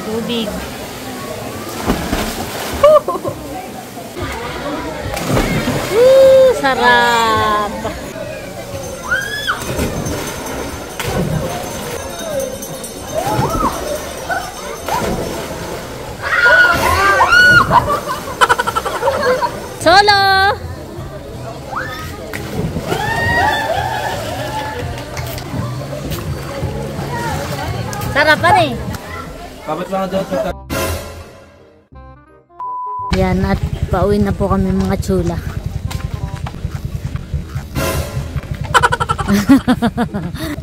tubig. Sarap! Solo! Sarapan eh. Kapit lang daw ito. Yan, at pauwi na po kami mga chula.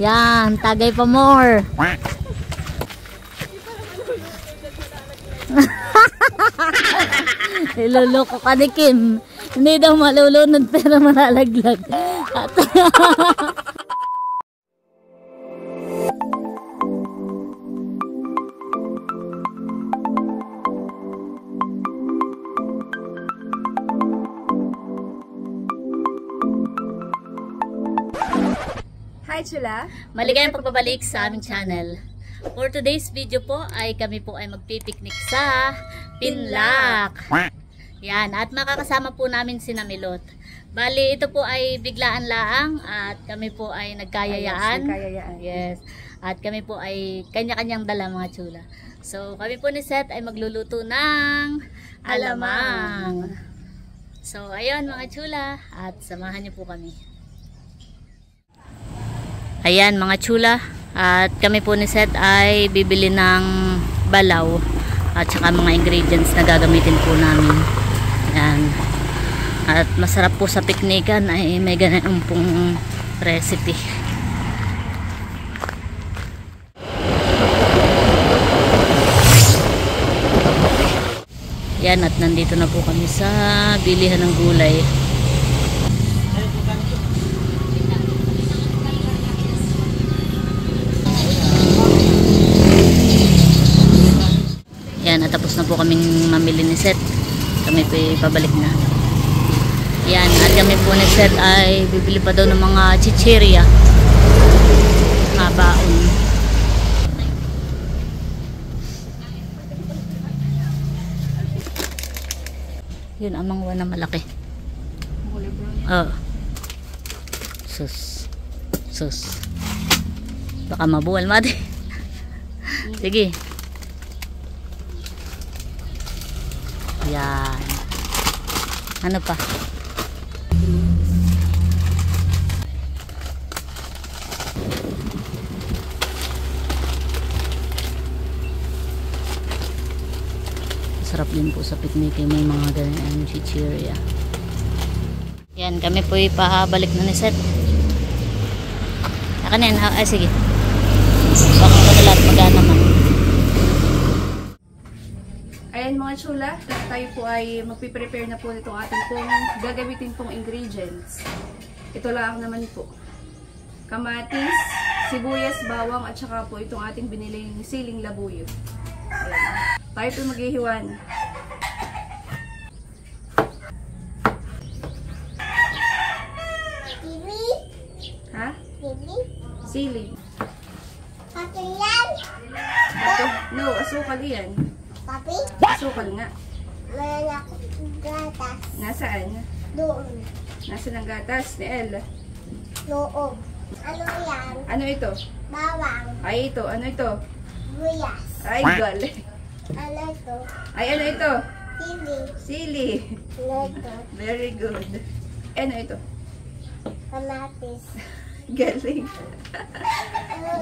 Yan, tagay pa more. Niloloko ka ni Kim. Hindi daw malulunod pero malalaglag. Hi Chula! Maligayang pagbabalik sa aming channel. For today's video po ay kami po ay magpipiknik sa Pinlac. Yan, at makakasama po namin si Namilot. Bali, ito po ay biglaan laang at kami po ay nagkayayaan. Yes. At kami po ay kanya-kanyang dala mga chula. So, kami po ni Seth ay magluluto ng alamang. So, ayun mga chula at samahan niyo po kami. Ayan mga chula, at kami po ni Seth ay bibili ng balaw at saka mga ingredients na gagamitin po namin. Ayan. At masarap po sa piknikan ay may ganun pong recipe. Yan, at nandito na po kami sa bilihan ng gulay. Yan, natapos na po kaming mamili ni Seth. Kami po pabalik na. Yan, at kami po ni Seth ay bibili pa daw ng mga chichirya. Mga baon. Yun, ang mangwa na malaki. Oh. Sus. Sus. Baka mabuwal mati. Sige. Yan. Ano pa? Sarap din po sa picnic may mga ganyan chichirya. Yan, kami po ipabalik na ni Seth. Akan yan, ay sige. Baka ko na lahat magana man. Ayan mga chula, tayo po ay magpiprepare na po nitong ating pong gagamitin pong ingredients. Ito lang naman po. Kamatis, sibuyas, bawang at saka po itong ating biniling siling labuyo. Ayan. Tayo po maghihiwan. Ha? Sili. No, asukal yan. Papi? Asukal nga. Mayroon ako gatas. Nasaan? Doon. Nasaan ang gatas ni El? Loob. Ano yan? Ano ito? Bawang. Ay ito. Ano ito? Buyas. Ay gali. Ano ito? Ay ano ito? Sili. Sili. Ano ito? Very good. Ano ito? Kamatis. Galing.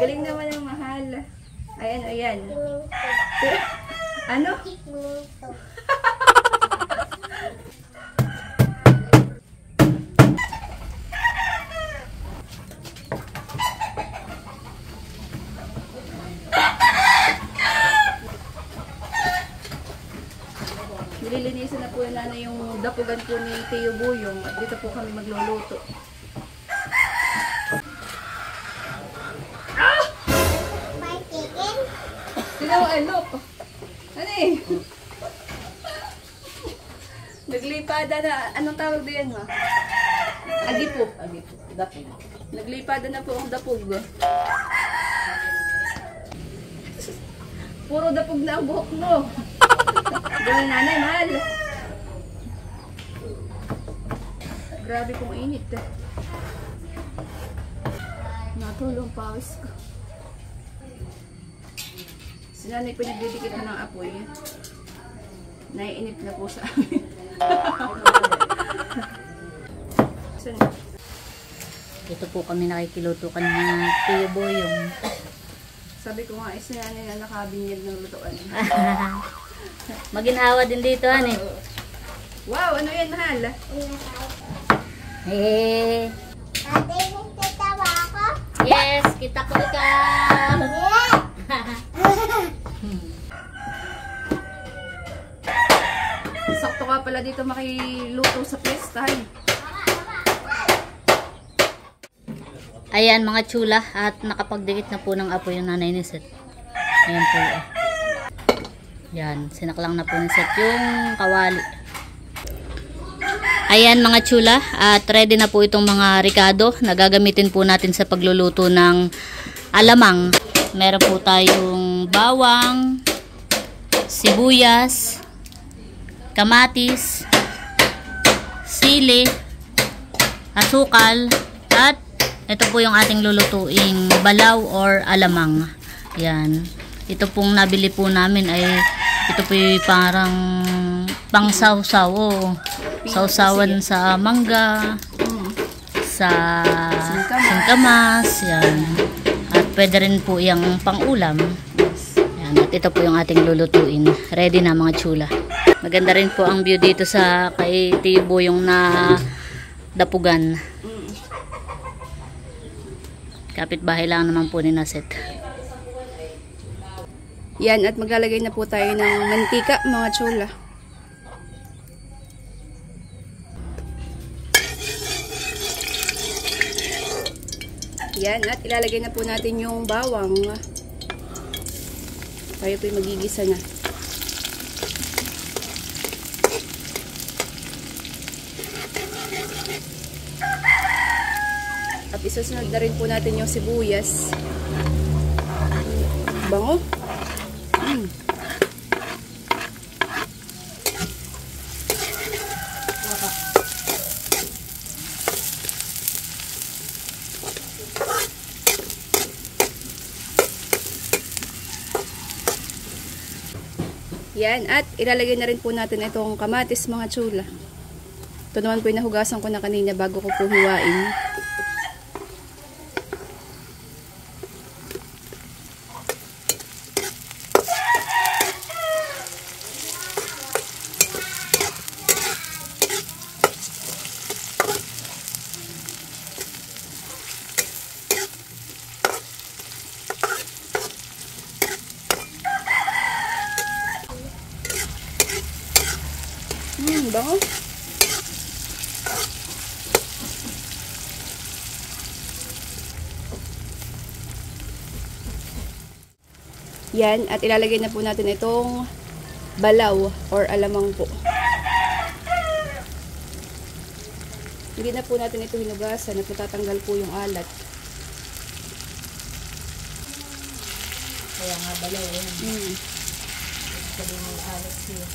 Galing naman ang mahal. Ay ano yan? Minto. Ano? Minto. Nililinisan na po na yung dapugan po ni Tio Buyong at dito po kami magluluto. May chicken? Sino ano? Ano eh? Naglipada na, anong tawag diyan ma? Agipog. Agipog. Dapog. Naglipada na po ang dapog. Puro dapog na ang buhok mo. Gawin nanay, mahal. Grabe kong init. Natulong pawis ko. Si nanay pinagdidikit na ng apoy. Naiinip na po sa amin. Saan? Ito po kami nakikiluto kanina Tio Boyong. Sabi ko nga, si nanay na nakabinyag ng lutuan. Maginhawa din dito, ani. Wow, ano yan, mahal? Eh, Ate, nagtatawa ako? yes, kita ko ikaw. Sakto ka pala dito makiluto sa pestahan. Ayan mga chula, at nakapagdikit na po ng apoy yung nanay ni Seth. Ayan po. Yan, sinaklang na po ni Seth yung kawali. Ayan mga chula, at ready na po itong mga ricado na gagamitin po natin sa pagluluto ng alamang. Meron po tayong bawang, sibuyas, kamatis, sili, asukal, at ito po yung ating lulutuing balaw or alamang. Yan. Ito pong nabili po namin ay ito po yung parang pang sausaw. Oh. Sausawan sa mangga, sa singkamas. Yan. At pwede rin po yung pang ulam. Yan. At ito po yung ating lulutuin. Ready na mga chula. Maganda rin po ang view dito sa kay Tio Boyong na dapugan. Kapit-bahay lang naman po ni Naset. Yan, at maglalagay na po tayo ng mantika, mga chula. Yan, at ilalagay na po natin yung bawang. Tayo po'y magigisa na. At isasunod na rin po natin yung sibuyas. Bango. Yan, at ilalagay na rin po natin itong kamatis, mga chula. Ito naman po yung nahugasan ko na kanina bago ko po hiwain. Bango. Yan, at ilalagay na po natin itong balaw or alamang po. Hindi na po natin ito hinugasan at natatanggal po yung alat. Kaya nga balaw yan. Sabi mo alat siya.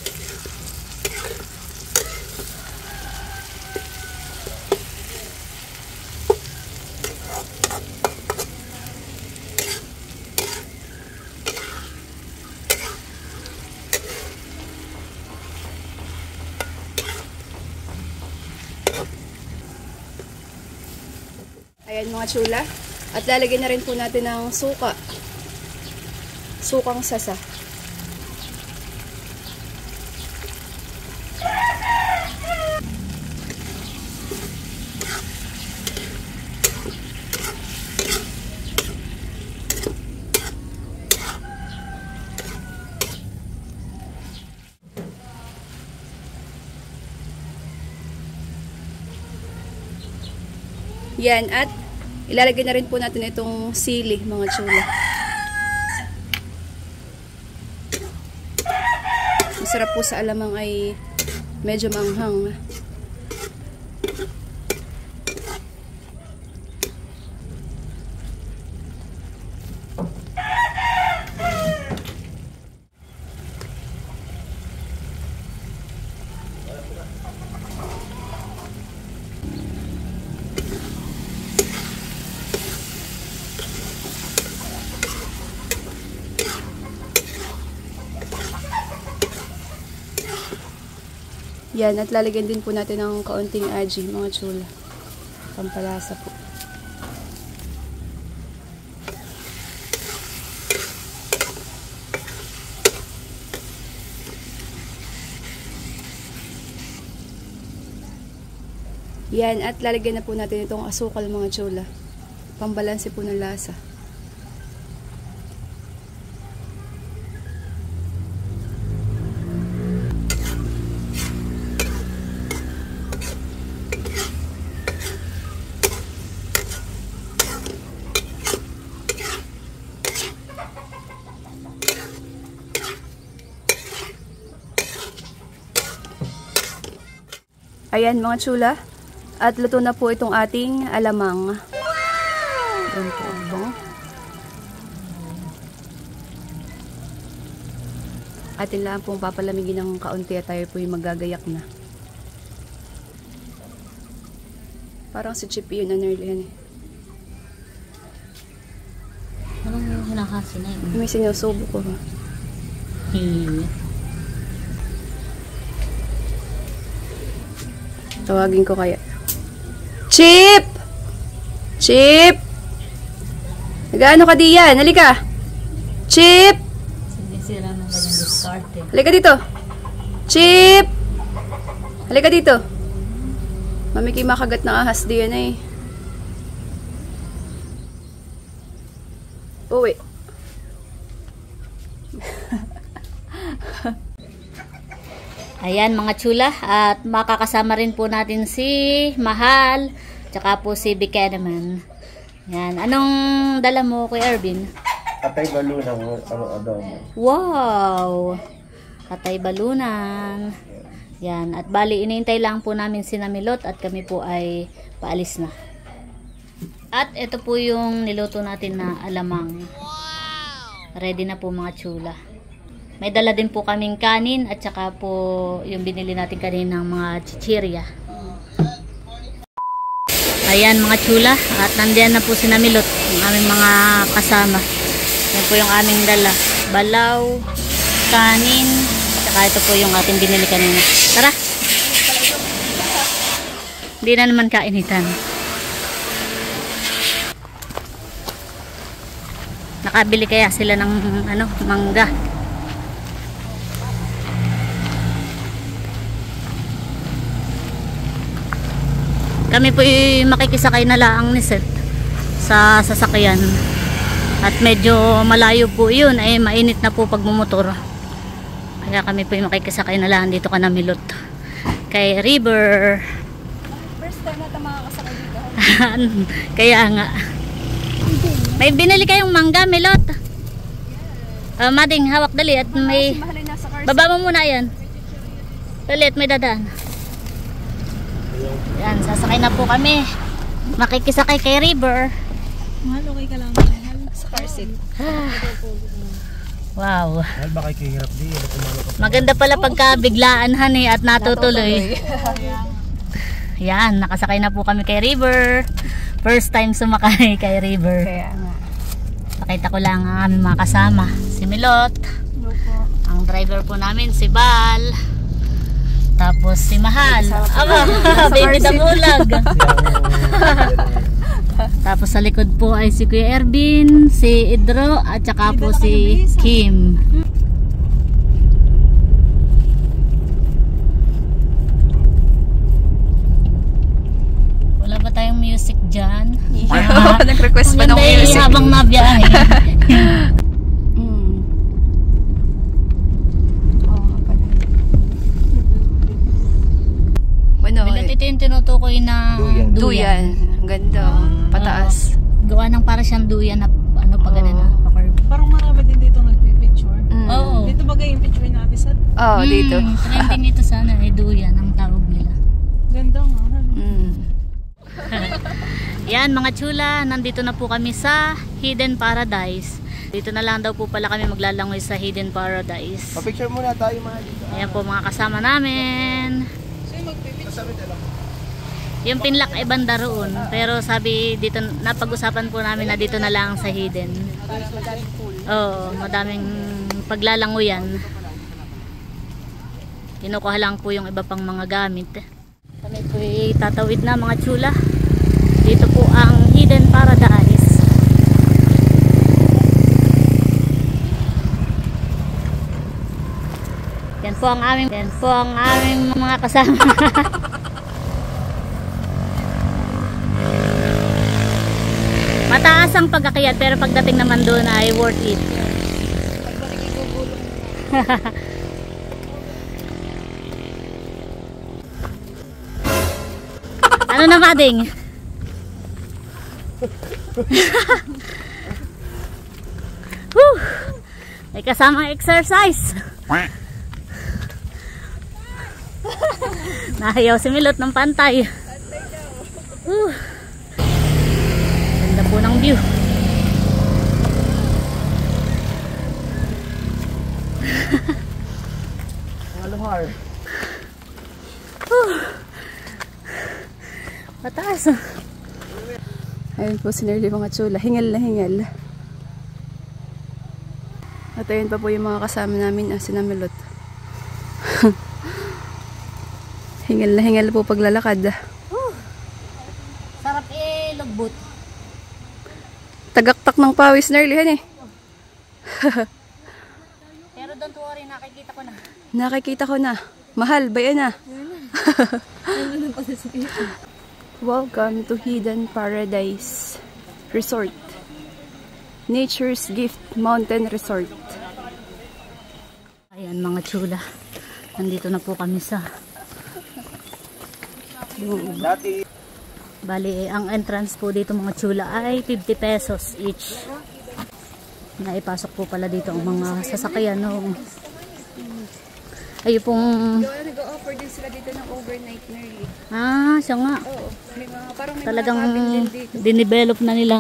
Ayan mga chula. At lalagyan na rin po natin ng suka. Sukang sasa. Yan, at ilalagay na rin po natin itong sili, mga chula. Masarap po sa alamang ay medyo manghang. Yan, at lalagyan din po natin ng kaunting aji, mga chula. Pampalasa po. Yan, at lalagyan na po natin itong asukal, mga chula. Pambalanse po ng lasa. Ayan, mga chula. At luto na po itong ating alamang. Ayan po, bango. Atin lang pong papalamigin ng kaunti at tayo po yung magagayak na. Parang si Chippy yun na yan eh. Anong hinakasi na yun? May sinusubo ko ha. Tawagin ko kaya. Chip! Chip! Nagaano ka diyan? Halika! Chip! Sinisira ng kanyang diskarte. Halika dito! Chip! Halika dito! Mamiki makagat ng ahas diyan eh. Uwi. Ayan mga chula, at makakasama rin po natin si Mahal, tsaka po si Bikeneman. Yan, anong dala mo kay Ervin? Atay balunan ang adobo. Wow! Atay balunan. Yan, at bali iniintay lang po namin si Namilot at kami po ay paalis na. At ito po yung niluto natin na alamang. Ready na po mga chula. May dala din po kaming kanin at saka po yung binili natin kanina ng mga chichirya. Ayan mga chula, at nandiyan na po si Namilot, yung aming mga kasama. Yan po yung aming dala. Balaw, kanin, at saka ito po yung ating binili kanina. Tara! Hindi na naman kainitan. Nakabili kaya sila ng mangga. Kami po makikisakay na laang ni Seth sa sasakyan. At medyo malayo po yun, ay mainit na po pag mumotor. Kaya kami po makikisakay na laang dito ka Namilot. Kay River. First time natin makakasakay dito. Kaya nga. May binili kayong mangga, Milot. Mading, hawak dali at may... Baba mo muna yan. Dali at may dadaan. Yan, sasakay na po kami. Makikisakay kay River. Mahal, okay ka lang. Mahal. Sa car seat. Wow. Mahal ba kayo hirap di? Maganda pala pagka biglaan honey at natutuloy. Yan, nakasakay na po kami kay River. First time sumakay kay River. Kaya nga. Pakita ko lang ang aming mga kasama. Si Milot. Hello po. Ang driver po namin si Bal. Tapos si Mahal. Aba, baby damulag. Tapos sa likod po ay si Kuya Ervin, si Idro, at saka po si Kim. Wala ba tayong music dyan? Yeah. Nag-request pa ng Maganda music. habang nabiyahe. Milot, ito yung tinutukoy na Duyan. Ang ganda. Pataas. Gawa ng para siyang duyan na pa ganun na. Parang marami din dito nagpipicture. Oo. Dito bagay yung picture natin sa... Oo, dito. Trending ito sana eh, duyan ang tawag nila. Ganda nga. Yan mga chula, nandito na po kami sa Hidden Paradise. Dito na lang daw po pala kami maglalangoy sa Hidden Paradise. Pa-picture muna tayo mga dito. Ayan po mga kasama namin. Yung Pinlac ay banda roon, pero sabi dito, napag-usapan po namin na dito na lang sa Hidden. Oo, madaming paglalangoyan. Kinukuha lang po yung iba pang mga gamit. Kami po tatawid na mga chula. Dito po ang Hidden Paradise. Yan po ang aming mga kasama. Mataas ang pag-akyat pero pagdating naman doon ay worth it. Ano na mading? May kasamang exercise. Nahayaw si Milot ng pantay. Ganda po ng view. Maluhar. Mataas. Ayun po si Nerly mga chula. Hingal na hingal. At ayun pa po yung mga kasama namin, sinamilot. Hingal na hingal po paglalakad. Sarap lugbot. Tagaktak ng pawis, Nerly, eh. Pero don't worry, nakikita ko na. Nakikita ko na. Mahal, bayan na. Welcome to Hidden Paradise Resort. Nature's Gift Mountain Resort. Ayan mga chula. Nandito na po kami sa Dati. bali, ang entrance po dito mga chula ay 50 pesos each. Naipasok po pala dito ang mga sasakyan. No? Ayun pong... Nag-offer din sila dito ng overnight, Nerly. Ah, siya nga. Oo. Parang may Talagang mga cabin din dito. dinevelop na nila.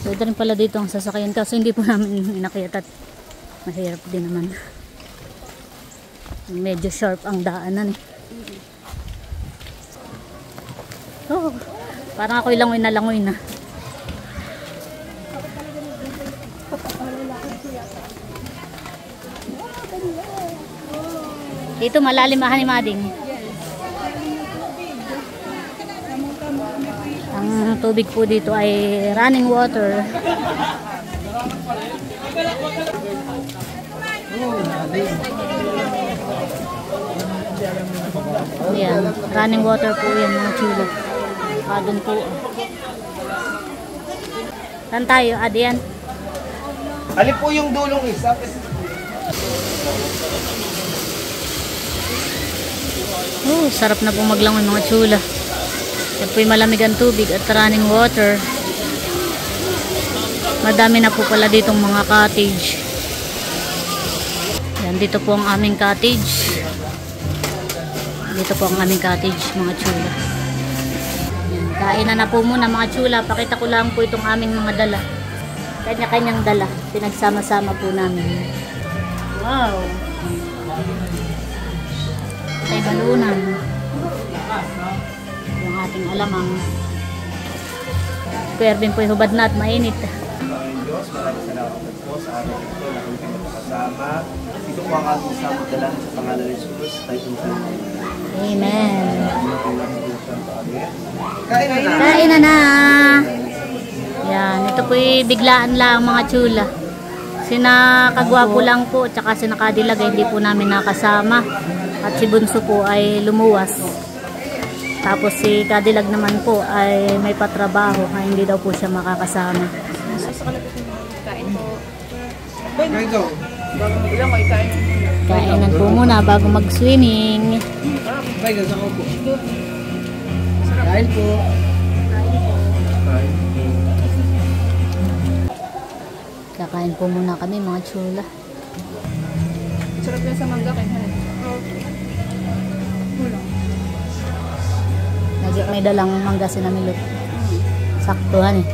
Pwede rin pala dito ang sasakyan. Kasi hindi po namin inakyat at mahirap din naman. Medyo sharp ang daanan. Oh, parang ako'y langoy na langoy na. Dito malalim ni Mading. Ang tubig po dito ay running water. Ayan, running water po yan mga chula. Doon po. Saan tayo? Yan. Alin po yung dulong isa? Sarap na po maglangoy mga chula. Yan po yung malamig ang tubig at running water. Madami na po pala ditong mga cottage. Yan, dito po ang aming cottage. Dito po ang aming cottage mga chula. Yan, kainan na po muna mga chula. Pakita ko lang po itong aming mga dala. Kanya-kanyang dala. Pinagsama-sama po namin. Wow! Tay balunan. Yung ating alamang. Kuwerbin po yung hubad na at mainit. Diyos, maraming salamat po sa araw ito na kami kayo makasama. Ito po ang ating samadalan sa pangalan ni Jesus. Tayo po sa Amen. Kain na na! Kain na na! Yan, ito po'y biglaan lang mga chula. Sina Kagwapo lang po, tsaka sina Kadilag hindi po namin nakasama. At si Bunso po ay lumuwas. Tapos si Kadilag naman po ay may patrabaho, hindi daw po siya makakasama. Kainan po muna bago mag-swimming. Kain po! Kakain po muna kami mga chula. Sarap yan sa mangga kayo. May dalang mangga sinamilot. Saktuhan eh.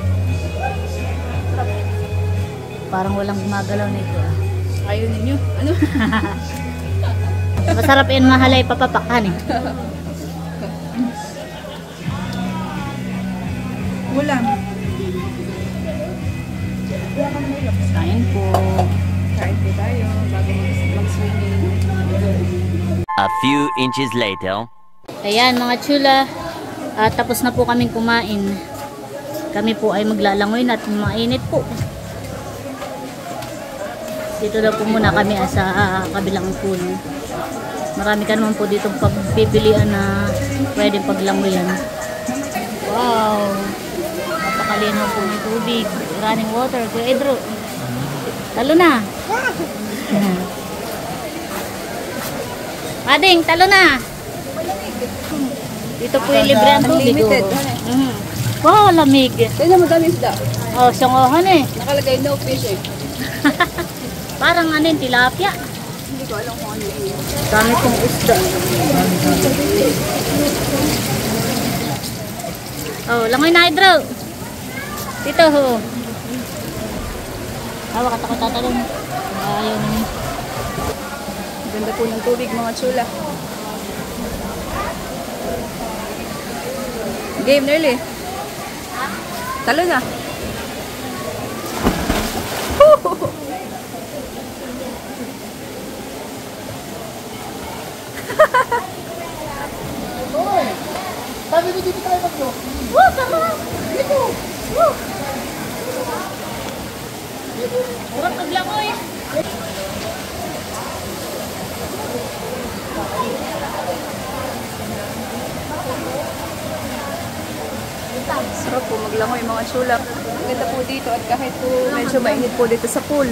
Parang walang gumagalaw nito. Ayaw ninyo. Ano? Masarap yan mahalay papapakan eh. Ulam. Kain po. Kain po tayo bago mag-swimming. A few inches later. Ayan mga chula, tapos na po kaming kumain. Kami po ay maglalangoy at mainit po. Dito daw po muna kami sa kabilang pool. Marami ka naman po dito pagpipilian na pwedeng paglangoyan. Wow! Napakalinaw po ng tubig. Running water. Kuya Edro. Talo na. Mading, talo na. Dito po yung libre ang tubig. Unlimited. Wow, lamig. Tignan mo dami isda. Oh, siyongohan eh. Nakalagay no fish eh. Parang ano yung tilapia. Hindi ko alam kung ano yun. Dami pong isda. Oh, langoy na Hydro. Dito ho. Hawak at ako tatalon. Ayaw naman. Ganda po ng tubig mga chula. Game nearly. Talo na. Sabi ko dito tayo maglo. Woo, tama. Dito. Woo. Kurang paglangoy. Sarap po maglangoy mga chula. Ang ganda po dito at kahit po medyo mainit po dito sa pool,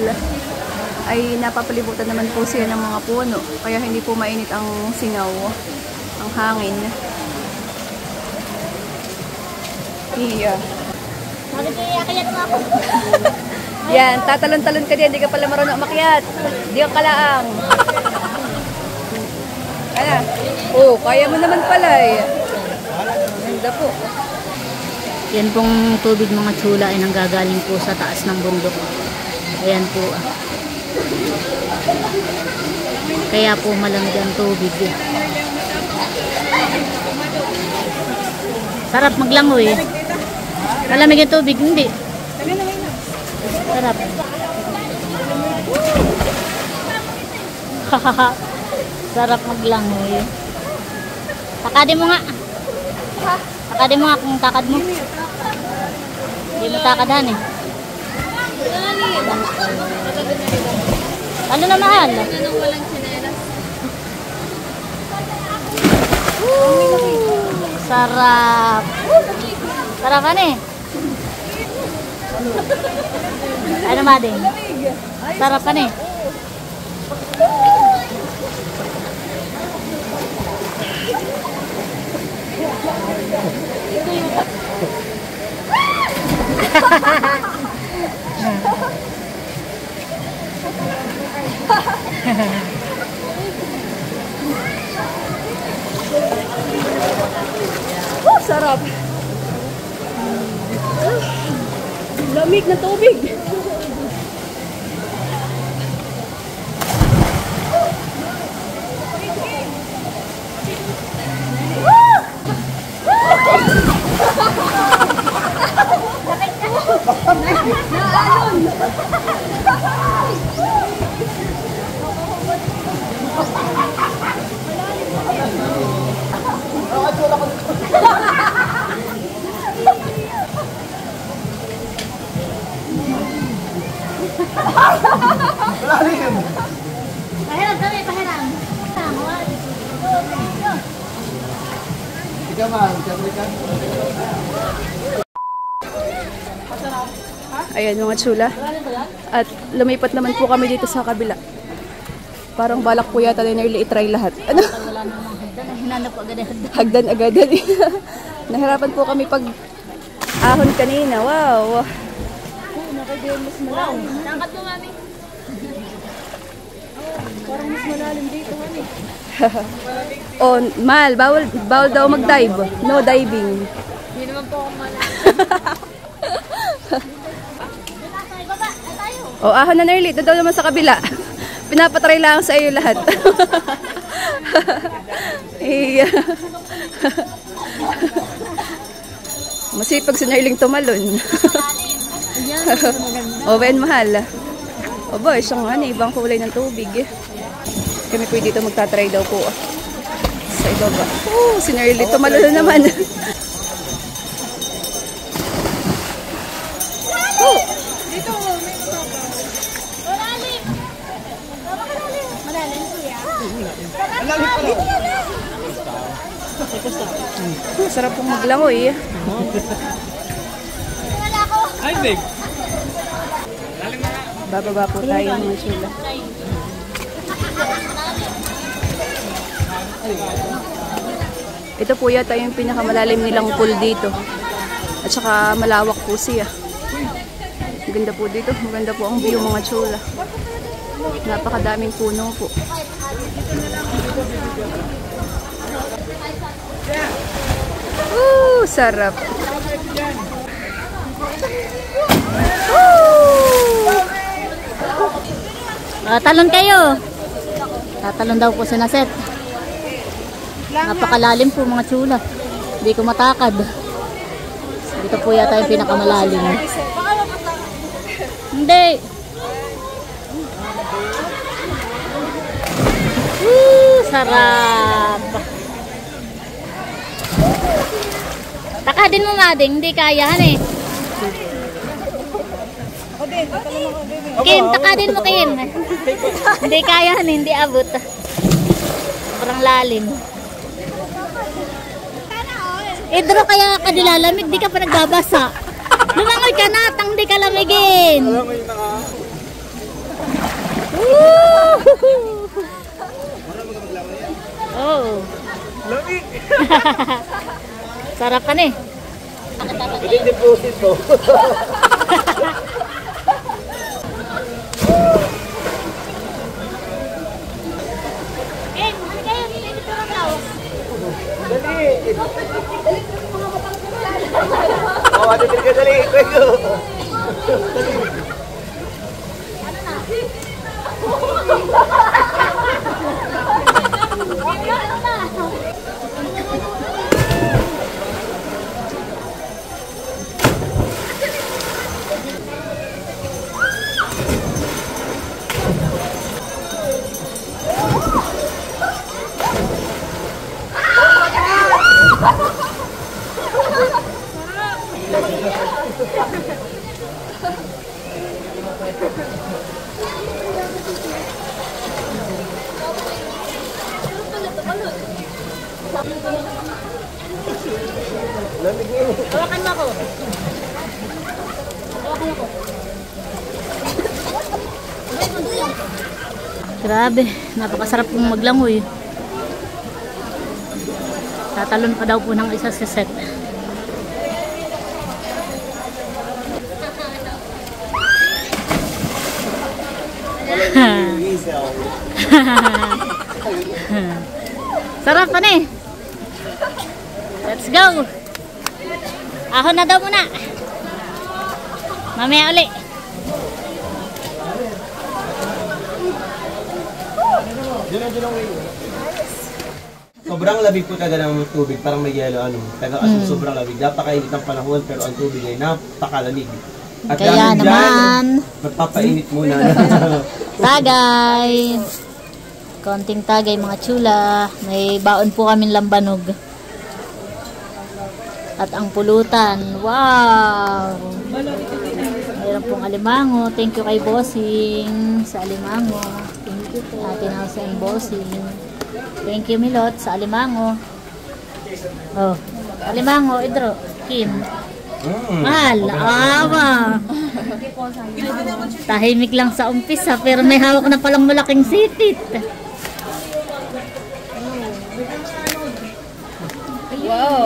ay napapalibutan naman po siya ng mga puno. Kaya hindi po mainit ang singaw, ang hangin. Iya. Bakit kaya naman ako? Yan, tatalon-talon ka din, hindi ka pala marunong umakyat. Hindi ka kalaang. Ano? Oh, kaya mo naman pala eh. Ganda po. Yan pong tubig mga chula ay nanggagaling po sa taas ng bundok. Ayan po. Kaya po malamig ang tubig. Sarap maglangoy. Malamig ang tubig, hindi. Sarap. Sarap maglangoy. Takadin mo nga. Takadin mo nga kung takad mo. Hindi mo takadhan eh. Ano na mahal? Sarap. Sarap ano eh? Ano mading? Sarap ano eh? Sarap. Lamig na tubig. Malalim! Pahiram kami, pahiram. Ikaw man, siyempre ka. Ayan mga chula. At lumipat naman po kami dito sa kabila. Parang balak po yata na nearly itry lahat. Ano? Wala namang hagdan. Hinanap agad-agad. Hagdan-agadan. Nahirapan po kami pag ahon kanina. Wow! Nakagyan mas malalim. Tangkat mo, mami. Parang mas malalim dito, mami. Oh, Mal, bawal daw mag-dive. No diving. Hindi naman po ako malalim. Oh, ahon na nearly. Doon daw naman sa kabila. Pinapatry lang sa iyo lahat. Iya. Masipag si Nerling tumalon. Oh, ben mahal. Oh boy, siyang ibang kulay ng tubig. Kami po dito magta-try daw po. Sa ibaba. Si Nerly, tumalala naman. Sarap pong maglangoy. Ay, big. Bababa po tayo mga chula. Ito po yata yung pinakamalalim nilang pool dito. At saka malawak po siya. Maganda po dito. Maganda po ang view mga chula. Napakadaming puno po. Sarap. Talon kayo. Tatalon daw po si Naset. Napakalalim po mga chula. Hindi ko matakad. Dito po yata yung pinakamalalim. Hindi. Sarap. Takadin mo mading, hindi kayahan eh. Kim, takadin mo Kim. Hindi kayahan, hindi abot. Sobrang lalim. Idro kaya ka dilalamig, di ka pa nagbabasa. Lumangoy ka na, tang di ka lamigin. Oh. Lamig! Sarap ka na eh. Hindi deposit to. Oh, ada tiga kali ikut. Hawakan mo ako. Grabe, napakasarap pong maglangoy. Tatalon pa daw po ng isa sa set. Sarap pa na eh. Let's go. Ahon na daw muna. Mamaya uli. Sobrang labig po talaga ng tubig, parang may yelo Pero sobrang labig. Napakainit ng panahon pero ang tubig ay napakalamig. At kaya naman magpapainit muna. Tagay. Konting tagay mga chula. May baon po kaming lambanog. At ang pulutan. Wow! Mayroon pong alimango. Thank you kay Bossing sa alimango. Thank you po. Atin ako sa Bossing. Thank you Milot sa alimango. Oh, alimango, Idro. Kim. Mahal. Awa. Tahimik lang sa umpisa pero may hawak na palang malaking sitit. Wow.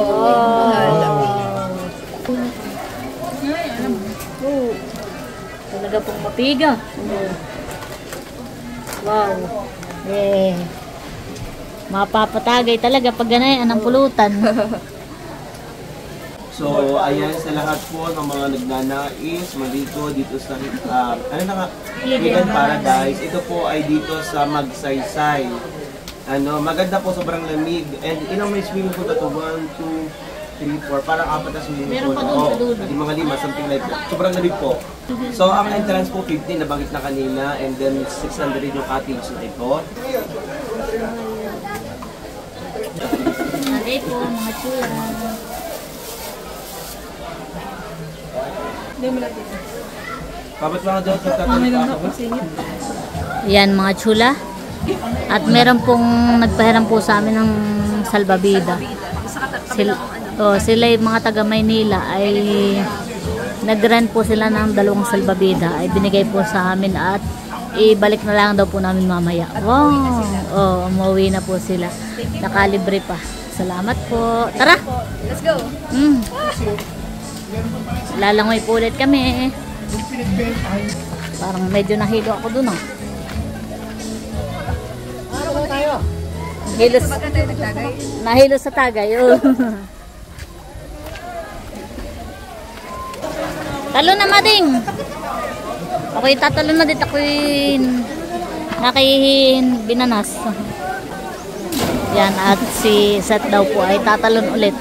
Talaga pong mapiga. Wow. Eh. Mapapatagay talaga pag ganayan ang pulutan. So, ayan sa lahat po ng mga nagnanais maligo dito sa Vegan Paradise. Ito po ay dito sa Magsaysay. Maganda po, sobrang lamig. And may swimming pool ito. 1, 2, 3, 4, parang 4 na swimming Meron pool. pa doon sa dulo. Di mga 5, something like that. Sobrang labig po. So, ang entrance po 50, nabanggit na kanina, and then 600 yung cottage na ito. Alay po, mga chula. Kapag mga doon, pagtatanong ako. Yan mga chula. At meron pong nagpahiram po sa amin ng salbabida. Sila yung mga taga Maynila ay nag-rent po sila ng 2 salbabida. Ay binigay po sa amin at ibalik na lang daw po namin mamaya. Wow! Oh, umuwi na po sila. Nakalibre pa. Salamat po. Tara! Let's go! Lalangoy po ulit kami. Parang medyo nahilo ako dun ah. Nahilo sa, nahilo sa tagay. Oh. Talo na mading. Ako'y tatalo na dito. Ako'y nakihin binanas. Yan at si Seth daw po ay tatalon ulit.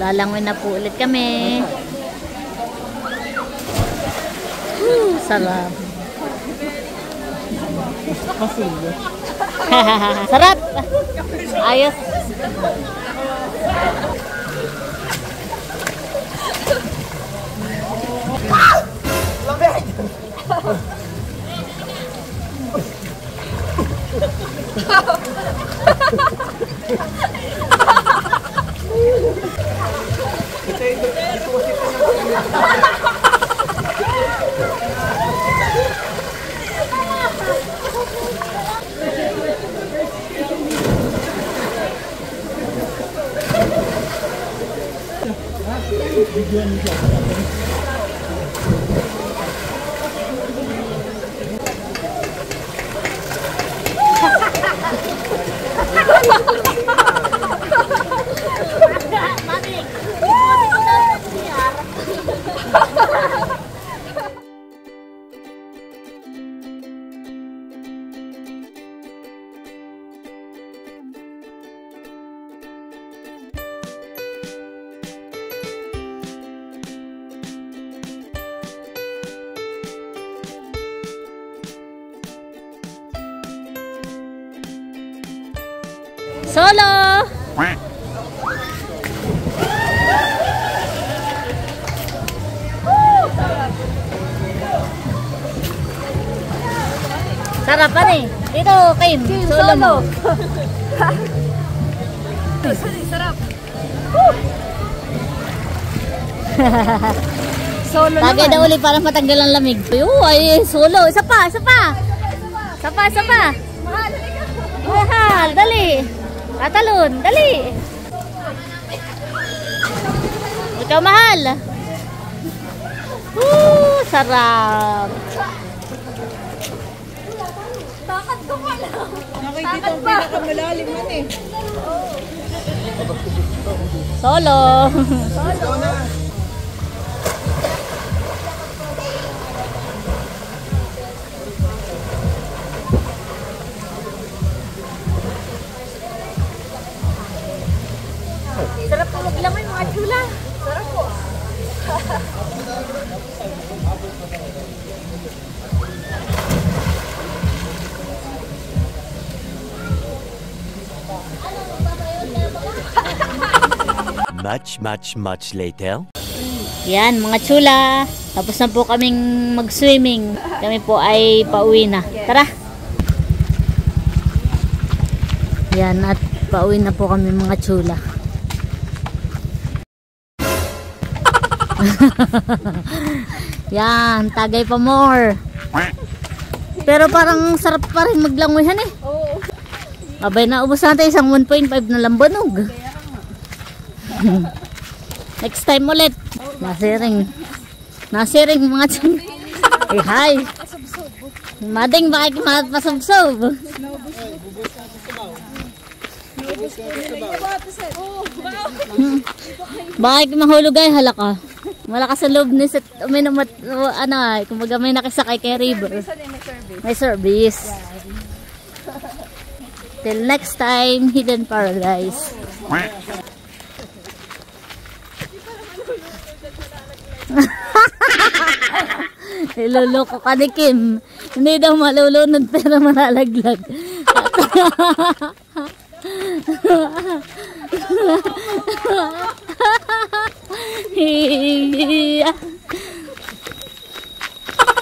Lalangoy na po ulit kami. Sarap. Sarap. Ayos. Solo! Sarapan eh. Dito, Kim. Solo mo. Sarap. Solo Tagay na uli para matanggal ang lamig. Ay, solo. Isa pa, isa pa. Isa pa, isa pa. Mahal, dali. Tatalon, dali. Ikaw mahal. Sarap. Nakikita ang pinakamalalim man eh. Solo. Sarap po maglangoy mga chula. Sarap po. Much later. Yan mga chula. Tapos na po kaming mag-swimming. Kami po ay pauwi na. Tara. Yan at pauwi na po kami mga chula. Yan, tagay pa more. Pero parang sarap pa rin maglangoyhan eh. Oo. Abay, naubos natin isang 1.5 na lambanog. Next time ulit. Nasiring mga chun. Eh, hi. Mading, bakit pasubsob? Bakit mahulog ay halaka? Malakas sa loob ni Seth. Uminom at ano ay, kumbaga may nakisakay kay River. May service. Till next time, Hidden Paradise. Niloloko ka ni Kim. Hindi daw malulunod pero malalaglag.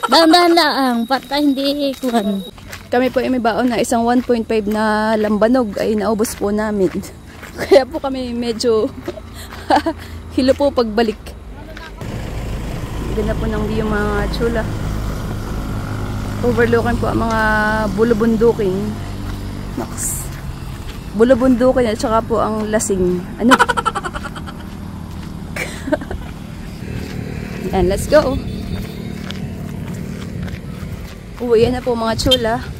Dahan-dahan lang, para hindi ikuhan. Kami po ay may baon na isang 1.5 na lambanog ay naubos po namin. Kaya po kami medyo hilo po pagbalik. Ganda po ng view mga chula. Overlookan po ang mga bulubundukin. Naks. Bulubundukin at saka po ang lasing. Ano? Yan, let's go. Uwi na po mga chula.